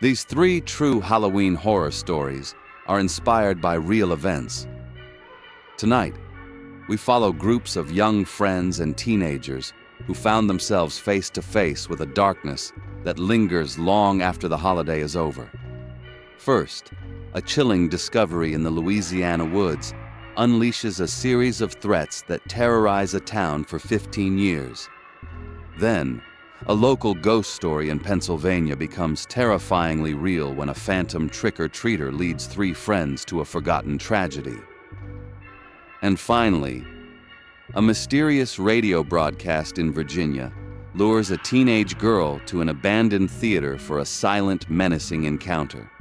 These three true Halloween horror stories are inspired by real events. Tonight, we follow groups of young friends and teenagers who found themselves face to face with a darkness that lingers long after the holiday is over. First, a chilling discovery in the Louisiana woods unleashes a series of threats that terrorize a town for 15 years. Then, a local ghost story in Pennsylvania becomes terrifyingly real when a phantom trick-or-treater leads three friends to a forgotten tragedy. And finally, a mysterious radio broadcast in Virginia lures a teenage girl to an abandoned theater for a silent, menacing encounter.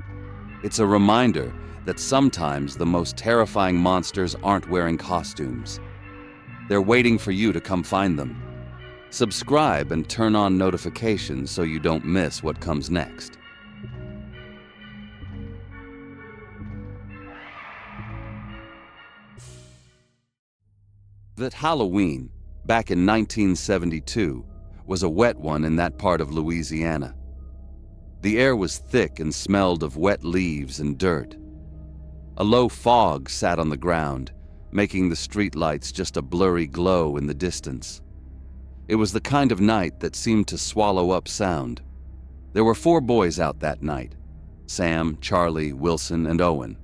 It's a reminder that sometimes the most terrifying monsters aren't wearing costumes. They're waiting for you to come find them. Subscribe and turn on notifications so you don't miss what comes next. That Halloween, back in 1972, was a wet one in that part of Louisiana. The air was thick and smelled of wet leaves and dirt. A low fog sat on the ground, making the streetlights just a blurry glow in the distance. It was the kind of night that seemed to swallow up sound. There were 4 boys out that night: Sam, Charlie, Wilson, and Owen.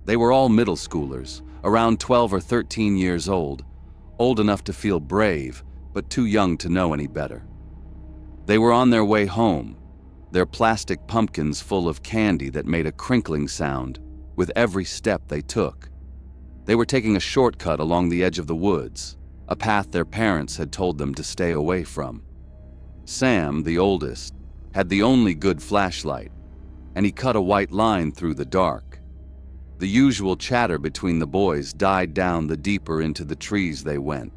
They were all middle schoolers, around 12 or 13 years old enough to feel brave, but too young to know any better. They were on their way home, their plastic pumpkins full of candy that made a crinkling sound with every step they took. They were taking a shortcut along the edge of the woods, a path their parents had told them to stay away from. Sam, the oldest, had the only good flashlight, and he cut a white line through the dark. The usual chatter between the boys died down the deeper into the trees they went.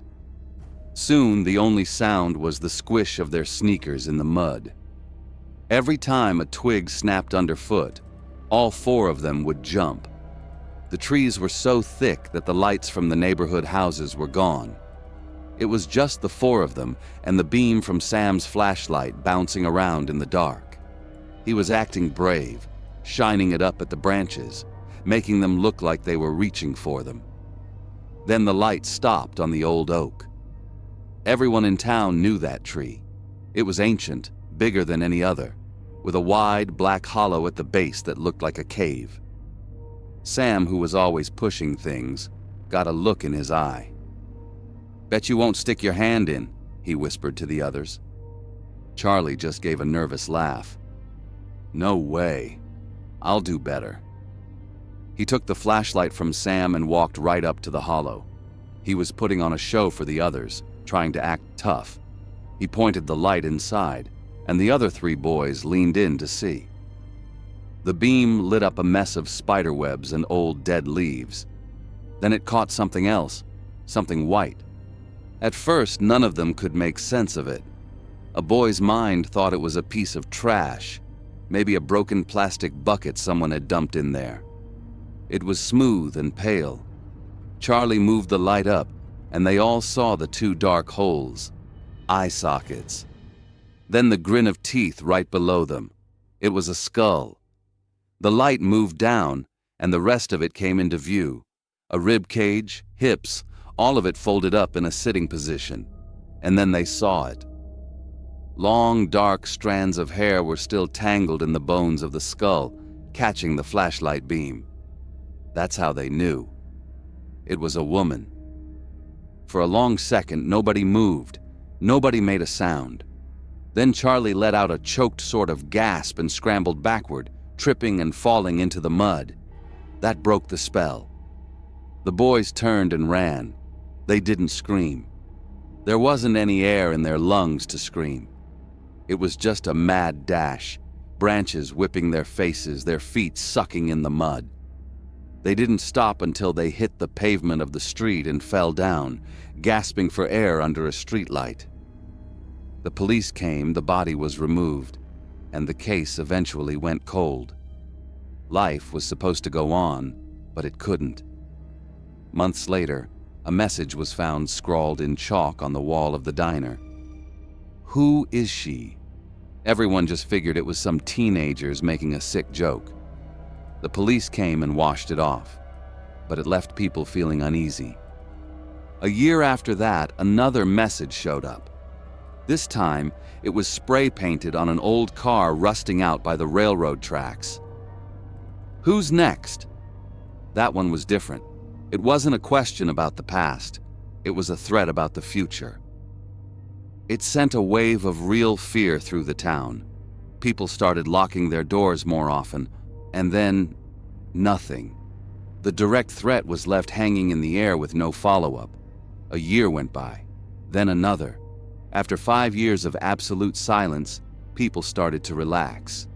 Soon, the only sound was the squish of their sneakers in the mud. Every time a twig snapped underfoot, all 4 of them would jump. The trees were so thick that the lights from the neighborhood houses were gone. It was just the 4 of them and the beam from Sam's flashlight bouncing around in the dark. He was acting brave, shining it up at the branches, making them look like they were reaching for them. Then the light stopped on the old oak. Everyone in town knew that tree. It was ancient, bigger than any other, with a wide black hollow at the base that looked like a cave. Sam, who was always pushing things, got a look in his eye. "Bet you won't stick your hand in," he whispered to the others. Charlie just gave a nervous laugh. "No way. I'll do better." He took the flashlight from Sam and walked right up to the hollow. He was putting on a show for the others, trying to act tough. He pointed the light inside, and the other 3 boys leaned in to see. The beam lit up a mess of spiderwebs and old dead leaves. Then it caught something else, something white. At first, none of them could make sense of it. A boy's mind thought it was a piece of trash, maybe a broken plastic bucket someone had dumped in there. It was smooth and pale. Charlie moved the light up, and they all saw the 2 dark holes, eye sockets. Then the grin of teeth right below them. It was a skull. The light moved down, and the rest of it came into view. A rib cage, hips, all of it folded up in a sitting position. And then they saw it. Long, dark strands of hair were still tangled in the bones of the skull, catching the flashlight beam. That's how they knew. It was a woman. For a long second, nobody moved. Nobody made a sound. Then Charlie let out a choked sort of gasp and scrambled backward, tripping and falling into the mud. That broke the spell. The boys turned and ran. They didn't scream. There wasn't any air in their lungs to scream. It was just a mad dash, branches whipping their faces, their feet sucking in the mud. They didn't stop until they hit the pavement of the street and fell down, gasping for air under a streetlight. The police came, the body was removed, and the case eventually went cold. Life was supposed to go on, but it couldn't. Months later, a message was found scrawled in chalk on the wall of the diner. "Who is she?" Everyone just figured it was some teenagers making a sick joke. The police came and washed it off, but it left people feeling uneasy. A year after that, another message showed up. This time, it was spray painted on an old car rusting out by the railroad tracks. Who's next? That one was different. It wasn't a question about the past. It was a threat about the future. It sent a wave of real fear through the town. People started locking their doors more often, and then nothing. The direct threat was left hanging in the air with no follow-up. A year went by, then another. After 5 years of absolute silence, people started to relax.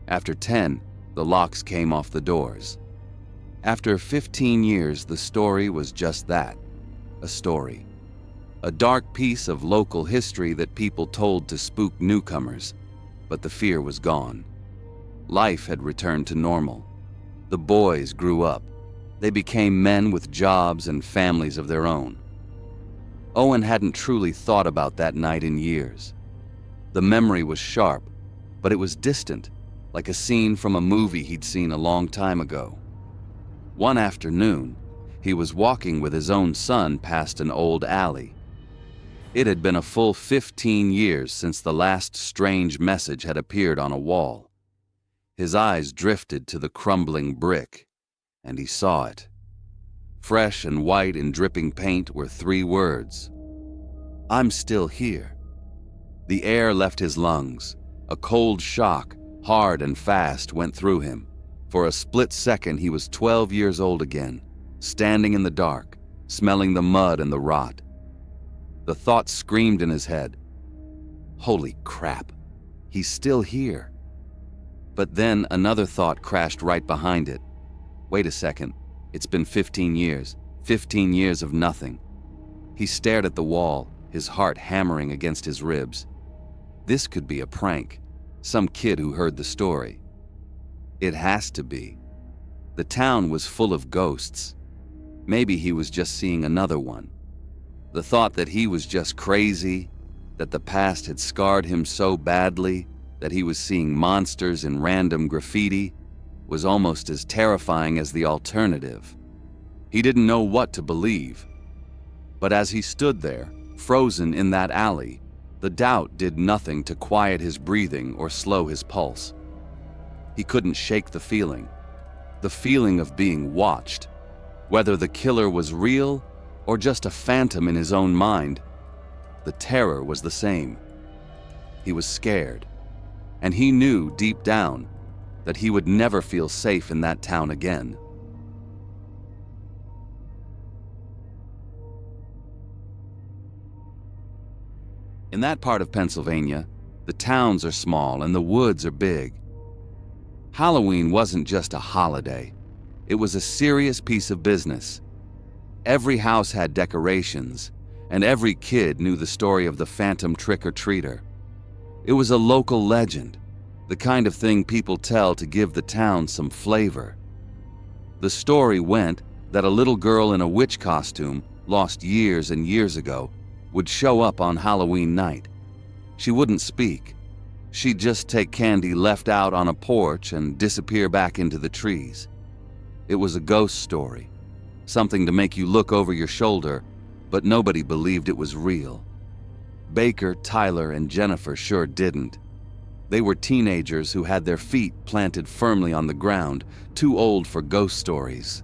After 10, the locks came off the doors. After 15 years, the story was just that, a story. A dark piece of local history that people told to spook newcomers, but the fear was gone. Life had returned to normal. The boys grew up. They became men with jobs and families of their own. Owen hadn't truly thought about that night in years. The memory was sharp, but it was distant, like a scene from a movie he'd seen a long time ago. One afternoon, he was walking with his own son past an old alley. It had been a full 15 years since the last strange message had appeared on a wall. His eyes drifted to the crumbling brick, and he saw it. Fresh and white in dripping paint were 3 words. "I'm still here." The air left his lungs. A cold shock, hard and fast, went through him. For a split second, he was 12 years old again, standing in the dark, smelling the mud and the rot. The thought screamed in his head, "Holy crap, he's still here." But then another thought crashed right behind it. Wait a second, it's been 15 years, 15 years of nothing. He stared at the wall, his heart hammering against his ribs. This could be a prank, some kid who heard the story. It has to be. The town was full of ghosts. Maybe he was just seeing another one. The thought that he was just crazy, that the past had scarred him so badly that he was seeing monsters in random graffiti, was almost as terrifying as the alternative. He didn't know what to believe. But as he stood there, frozen in that alley, the doubt did nothing to quiet his breathing or slow his pulse. He couldn't shake the feeling of being watched. Whether the killer was real or just a phantom in his own mind, the terror was the same. He was scared, and he knew deep down that he would never feel safe in that town again. In that part of Pennsylvania, the towns are small and the woods are big. Halloween wasn't just a holiday. It was a serious piece of business. Every house had decorations, and every kid knew the story of the phantom trick-or-treater. It was a local legend, the kind of thing people tell to give the town some flavor. The story went that a little girl in a witch costume, lost years and years ago, would show up on Halloween night. She wouldn't speak. She'd just take candy left out on a porch and disappear back into the trees. It was a ghost story, something to make you look over your shoulder, but nobody believed it was real. Baker, Tyler, and Jennifer sure didn't. They were teenagers who had their feet planted firmly on the ground, too old for ghost stories.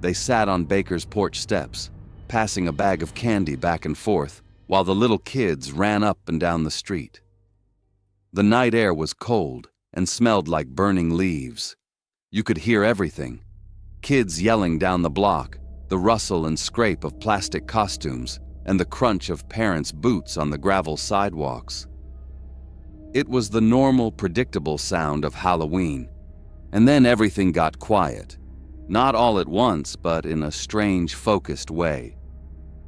They sat on Baker's porch steps, passing a bag of candy back and forth, while the little kids ran up and down the street. The night air was cold and smelled like burning leaves. You could hear everything. Kids yelling down the block, the rustle and scrape of plastic costumes, and the crunch of parents' boots on the gravel sidewalks. It was the normal, predictable sound of Halloween. And then everything got quiet. Not all at once, but in a strange, focused way.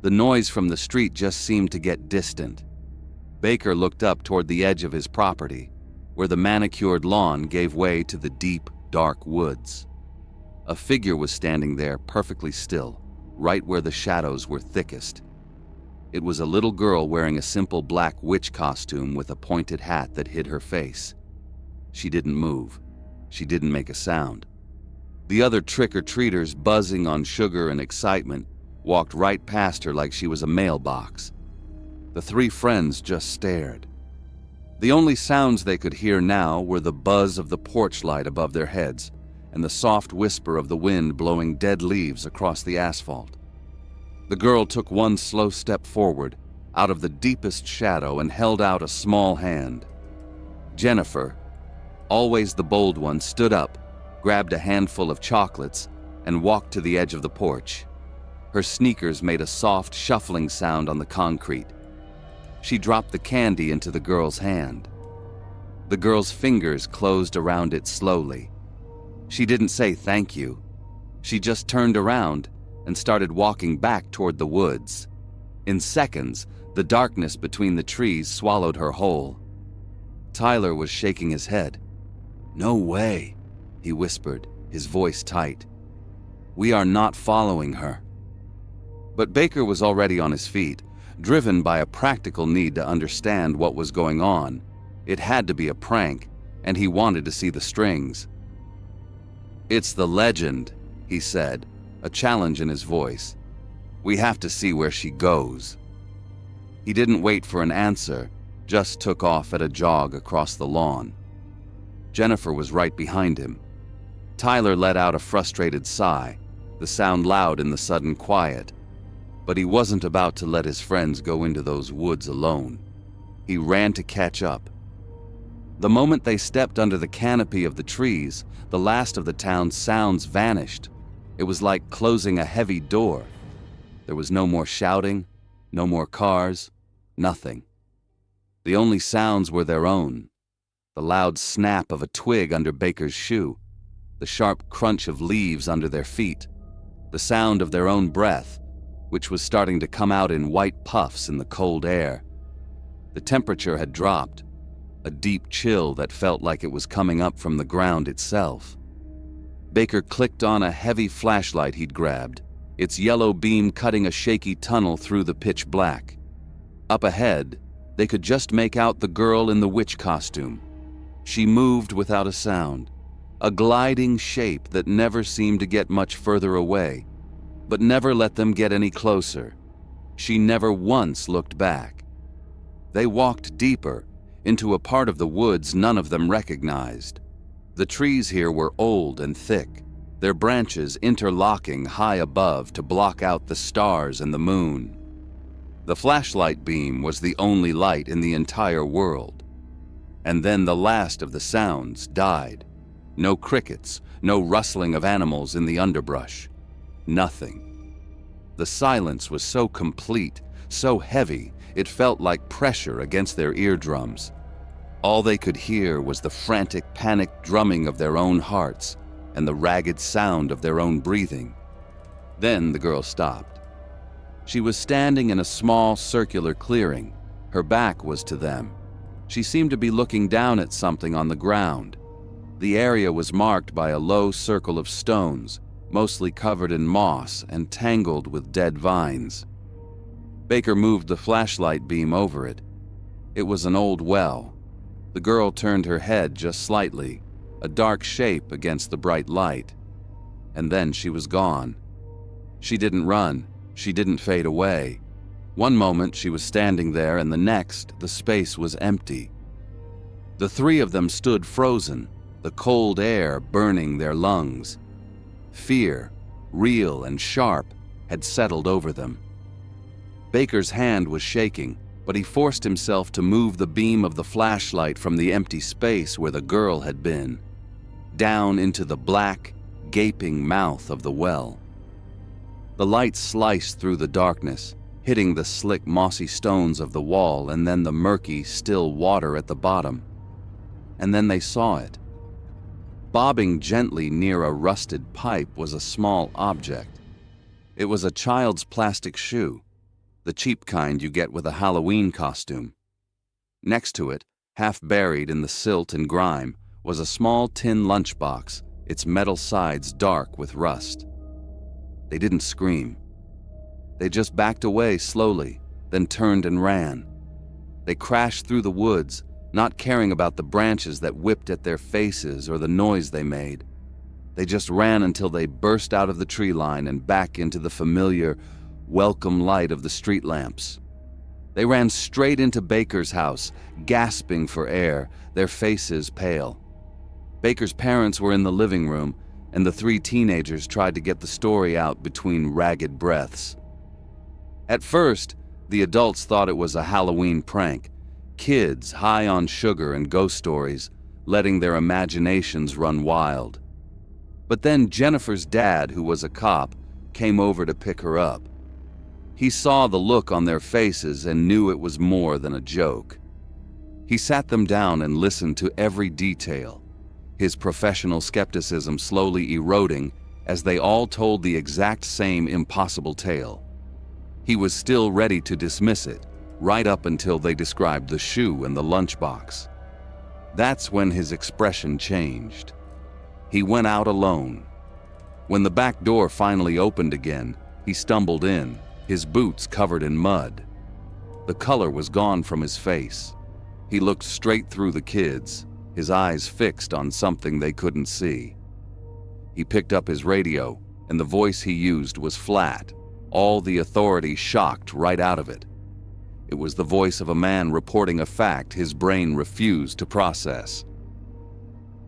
The noise from the street just seemed to get distant. Baker looked up toward the edge of his property, where the manicured lawn gave way to the deep, dark woods. A figure was standing there perfectly still, right where the shadows were thickest. It was a little girl wearing a simple black witch costume with a pointed hat that hid her face. She didn't move. She didn't make a sound. The other trick-or-treaters, buzzing on sugar and excitement, walked right past her like she was a mailbox. The three friends just stared. The only sounds they could hear now were the buzz of the porch light above their heads and the soft whisper of the wind blowing dead leaves across the asphalt. The girl took one slow step forward, out of the deepest shadow, and held out a small hand. Jennifer, always the bold one, stood up, grabbed a handful of chocolates, and walked to the edge of the porch. Her sneakers made a soft, shuffling sound on the concrete. She dropped the candy into the girl's hand. The girl's fingers closed around it slowly. She didn't say thank you. She just turned around and started walking back toward the woods. In seconds, the darkness between the trees swallowed her whole. Tyler was shaking his head. "No way," he whispered, his voice tight. "We are not following her." But Baker was already on his feet, driven by a practical need to understand what was going on. It had to be a prank, and he wanted to see the strings. "It's the legend," he said, a challenge in his voice. "We have to see where she goes." He didn't wait for an answer, just took off at a jog across the lawn. Jennifer was right behind him. Tyler let out a frustrated sigh, the sound loud in the sudden quiet. But he wasn't about to let his friends go into those woods alone. He ran to catch up. The moment they stepped under the canopy of the trees, the last of the town's sounds vanished. It was like closing a heavy door. There was no more shouting, no more cars, nothing. The only sounds were their own. The loud snap of a twig under Baker's shoe, the sharp crunch of leaves under their feet, the sound of their own breath, which was starting to come out in white puffs in the cold air. The temperature had dropped, a deep chill that felt like it was coming up from the ground itself. Baker clicked on a heavy flashlight he'd grabbed, its yellow beam cutting a shaky tunnel through the pitch black. Up ahead, they could just make out the girl in the witch costume. She moved without a sound, a gliding shape that never seemed to get much further away, but never let them get any closer. She never once looked back. They walked deeper, into a part of the woods none of them recognized. The trees here were old and thick, their branches interlocking high above to block out the stars and the moon. The flashlight beam was the only light in the entire world. And then the last of the sounds died. No crickets, no rustling of animals in the underbrush. Nothing. The silence was so complete, so heavy, it felt like pressure against their eardrums. All they could hear was the frantic, panicked drumming of their own hearts and the ragged sound of their own breathing. Then the girl stopped. She was standing in a small, circular clearing. Her back was to them. She seemed to be looking down at something on the ground. The area was marked by a low circle of stones, mostly covered in moss and tangled with dead vines. Baker moved the flashlight beam over it. It was an old well. The girl turned her head just slightly, a dark shape against the bright light. And then she was gone. She didn't run. She didn't fade away. One moment she was standing there, and the next, the space was empty. The three of them stood frozen, the cold air burning their lungs. Fear, real and sharp, had settled over them. Baker's hand was shaking, but he forced himself to move the beam of the flashlight from the empty space where the girl had been, down into the black, gaping mouth of the well. The light sliced through the darkness, hitting the slick, mossy stones of the wall and then the murky, still water at the bottom. And then they saw it. Bobbing gently near a rusted pipe was a small object. It was a child's plastic shoe, the cheap kind you get with a Halloween costume. Next to it, half buried in the silt and grime, was a small tin lunchbox, its metal sides dark with rust. They didn't scream. They just backed away slowly, then turned and ran. They crashed through the woods, not caring about the branches that whipped at their faces or the noise they made. They just ran until they burst out of the tree line and back into the familiar, welcome light of the street lamps. They ran straight into Baker's house, gasping for air, their faces pale. Baker's parents were in the living room, and the three teenagers tried to get the story out between ragged breaths. At first, the adults thought it was a Halloween prank, kids high on sugar and ghost stories, letting their imaginations run wild. But then Jennifer's dad, who was a cop, came over to pick her up. He saw the look on their faces and knew it was more than a joke. He sat them down and listened to every detail, his professional skepticism slowly eroding as they all told the exact same impossible tale. He was still ready to dismiss it, right up until they described the shoe and the lunchbox. That's when his expression changed. He went out alone. When the back door finally opened again, he stumbled in, his boots covered in mud. The color was gone from his face. He looked straight through the kids, his eyes fixed on something they couldn't see. He picked up his radio, and the voice he used was flat, all the authority shocked right out of it. It was the voice of a man reporting a fact his brain refused to process.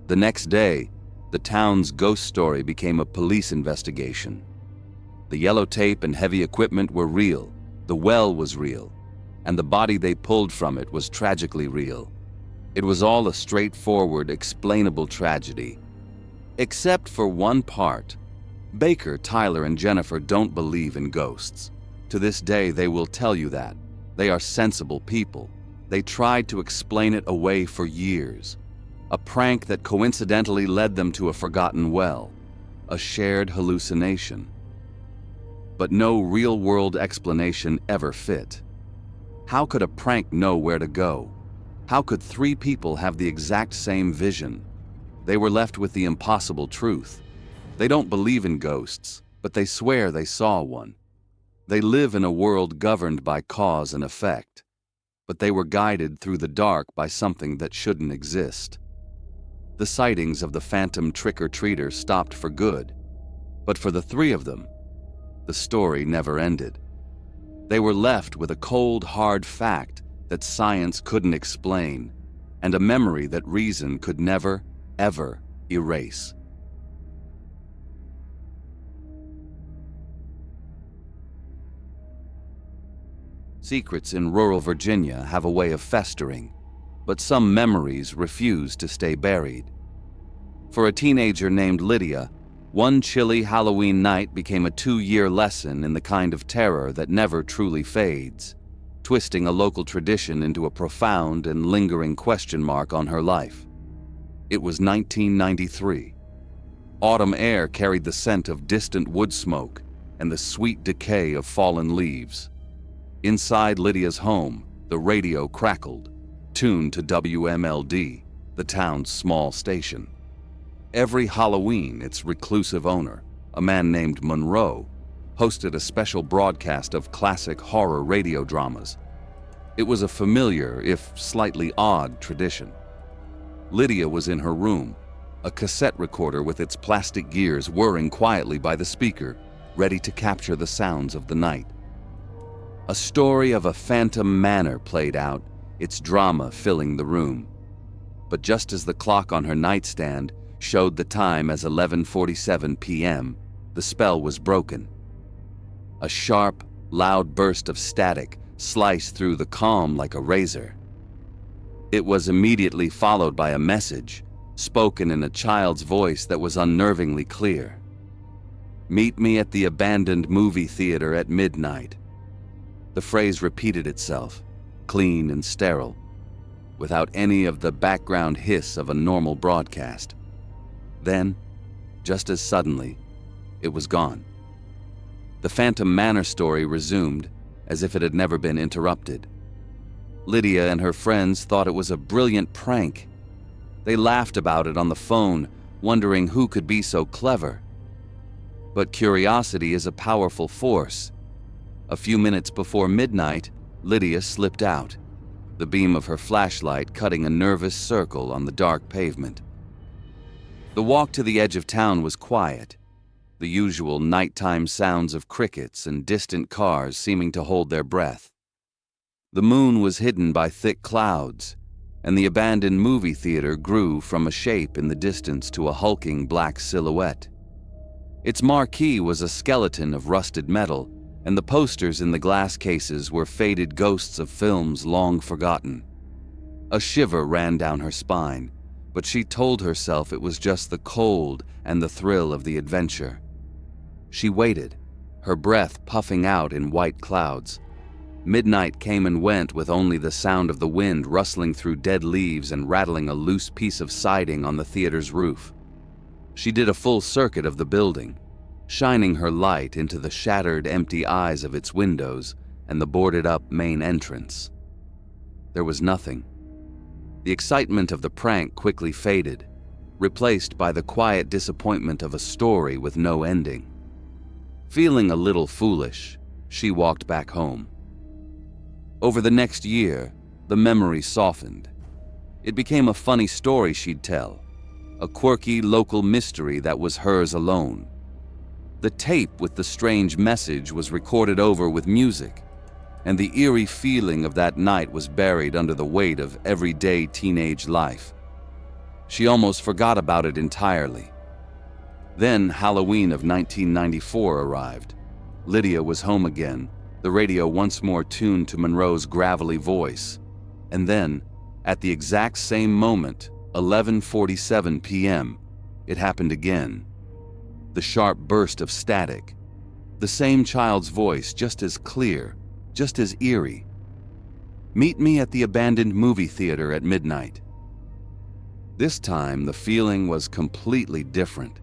The next day, the town's ghost story became a police investigation. The yellow tape and heavy equipment were real, the well was real, and the body they pulled from it was tragically real. It was all a straightforward, explainable tragedy. Except for one part. Baker, Tyler, and Jennifer don't believe in ghosts. To this day, they will tell you that. They are sensible people. They tried to explain it away for years. A prank that coincidentally led them to a forgotten well. A shared hallucination. But no real-world explanation ever fit. How could a prank know where to go? How could three people have the exact same vision? They were left with the impossible truth. They don't believe in ghosts, but they swear they saw one. They live in a world governed by cause and effect, but they were guided through the dark by something that shouldn't exist. The sightings of the phantom trick-or-treater stopped for good, but for the three of them, the story never ended. They were left with a cold, hard fact that science couldn't explain, and a memory that reason could never, ever erase. Secrets in rural Virginia have a way of festering, but some memories refuse to stay buried. For a teenager named Lydia, one chilly Halloween night became a 2-year lesson in the kind of terror that never truly fades, twisting a local tradition into a profound and lingering question mark on her life. It was 1993. Autumn air carried the scent of distant wood smoke and the sweet decay of fallen leaves. Inside Lydia's home, the radio crackled, tuned to WMLD, the town's small station. Every Halloween, its reclusive owner, a man named Monroe, hosted a special broadcast of classic horror radio dramas. It was a familiar, if slightly odd, tradition. Lydia was in her room, a cassette recorder with its plastic gears whirring quietly by the speaker, ready to capture the sounds of the night. A story of a phantom manor played out, its drama filling the room. But just as the clock on her nightstand showed the time as 11:47 p.m., the spell was broken. A sharp, loud burst of static sliced through the calm like a razor. It was immediately followed by a message, spoken in a child's voice that was unnervingly clear. "Meet me at the abandoned movie theater at midnight." The phrase repeated itself, clean and sterile, without any of the background hiss of a normal broadcast. Then, just as suddenly, it was gone. The Phantom Manor story resumed as if it had never been interrupted. Lydia and her friends thought it was a brilliant prank. They laughed about it on the phone, wondering who could be so clever. But curiosity is a powerful force. A few minutes before midnight, Lydia slipped out, the beam of her flashlight cutting a nervous circle on the dark pavement. The walk to the edge of town was quiet, the usual nighttime sounds of crickets and distant cars seeming to hold their breath. The moon was hidden by thick clouds, and the abandoned movie theater grew from a shape in the distance to a hulking black silhouette. Its marquee was a skeleton of rusted metal, and the posters in the glass cases were faded ghosts of films long forgotten. A shiver ran down her spine, but she told herself it was just the cold and the thrill of the adventure. She waited, her breath puffing out in white clouds. Midnight came and went with only the sound of the wind rustling through dead leaves and rattling a loose piece of siding on the theater's roof. She did a full circuit of the building, shining her light into the shattered, empty eyes of its windows and the boarded-up main entrance. There was nothing. The excitement of the prank quickly faded, replaced by the quiet disappointment of a story with no ending. Feeling a little foolish, she walked back home. Over the next year, the memory softened. It became a funny story she'd tell, a quirky local mystery that was hers alone. The tape with the strange message was recorded over with music, and the eerie feeling of that night was buried under the weight of everyday teenage life. She almost forgot about it entirely. Then Halloween of 1994 arrived. Lydia was home again, the radio once more tuned to Monroe's gravelly voice. And then, at the exact same moment, 11:47 p.m., it happened again. The sharp burst of static. The same child's voice, just as clear, just as eerie. "Meet me at the abandoned movie theater at midnight." This time, the feeling was completely different.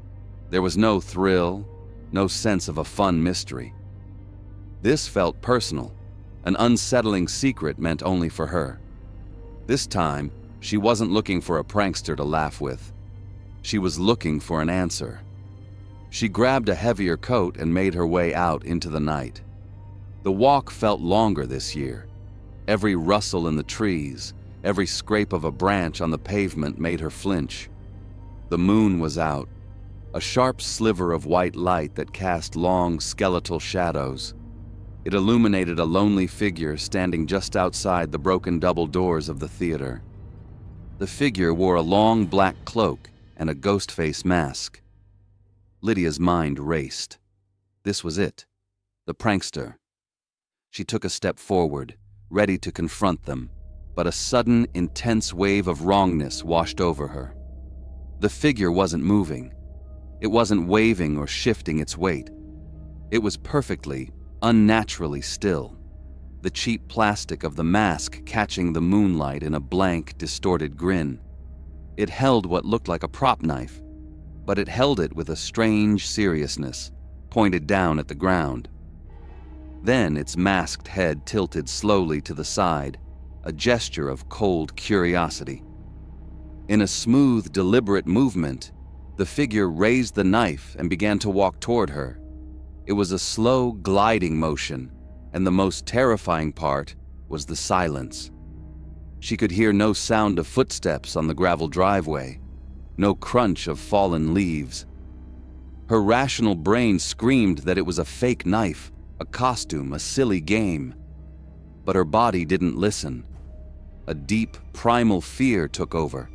There was no thrill, no sense of a fun mystery. This felt personal, an unsettling secret meant only for her. This time, she wasn't looking for a prankster to laugh with. She was looking for an answer. She grabbed a heavier coat and made her way out into the night. The walk felt longer this year. Every rustle in the trees, every scrape of a branch on the pavement made her flinch. The moon was out, a sharp sliver of white light that cast long, skeletal shadows. It illuminated a lonely figure standing just outside the broken double doors of the theater. The figure wore a long black cloak and a ghost face mask. Lydia's mind raced. This was it, the prankster. She took a step forward, ready to confront them, but a sudden, intense wave of wrongness washed over her. The figure wasn't moving. It wasn't waving or shifting its weight. It was perfectly, unnaturally still, the cheap plastic of the mask catching the moonlight in a blank, distorted grin. It held what looked like a prop knife, but it held it with a strange seriousness, pointed down at the ground. Then its masked head tilted slowly to the side, a gesture of cold curiosity. In a smooth, deliberate movement, the figure raised the knife and began to walk toward her. It was a slow, gliding motion, and the most terrifying part was the silence. She could hear no sound of footsteps on the gravel driveway, no crunch of fallen leaves. Her rational brain screamed that it was a fake knife, a costume, a silly game. But her body didn't listen. A deep, primal fear took over.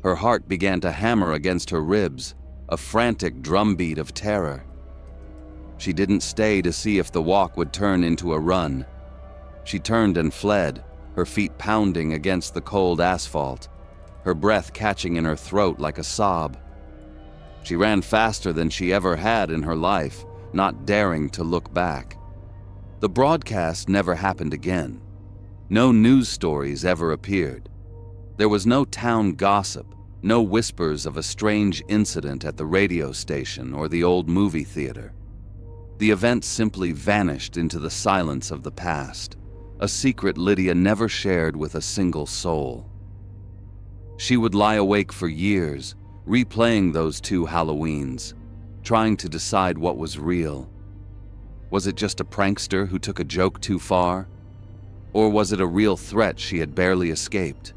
Her heart began to hammer against her ribs, a frantic drumbeat of terror. She didn't stay to see if the walk would turn into a run. She turned and fled, her feet pounding against the cold asphalt, her breath catching in her throat like a sob. She ran faster than she ever had in her life, not daring to look back. The broadcast never happened again. No news stories ever appeared. There was no town gossip, no whispers of a strange incident at the radio station or the old movie theater. The event simply vanished into the silence of the past, a secret Lydia never shared with a single soul. She would lie awake for years, replaying those 2 Halloweens, trying to decide what was real. Was it just a prankster who took a joke too far? Or was it a real threat she had barely escaped?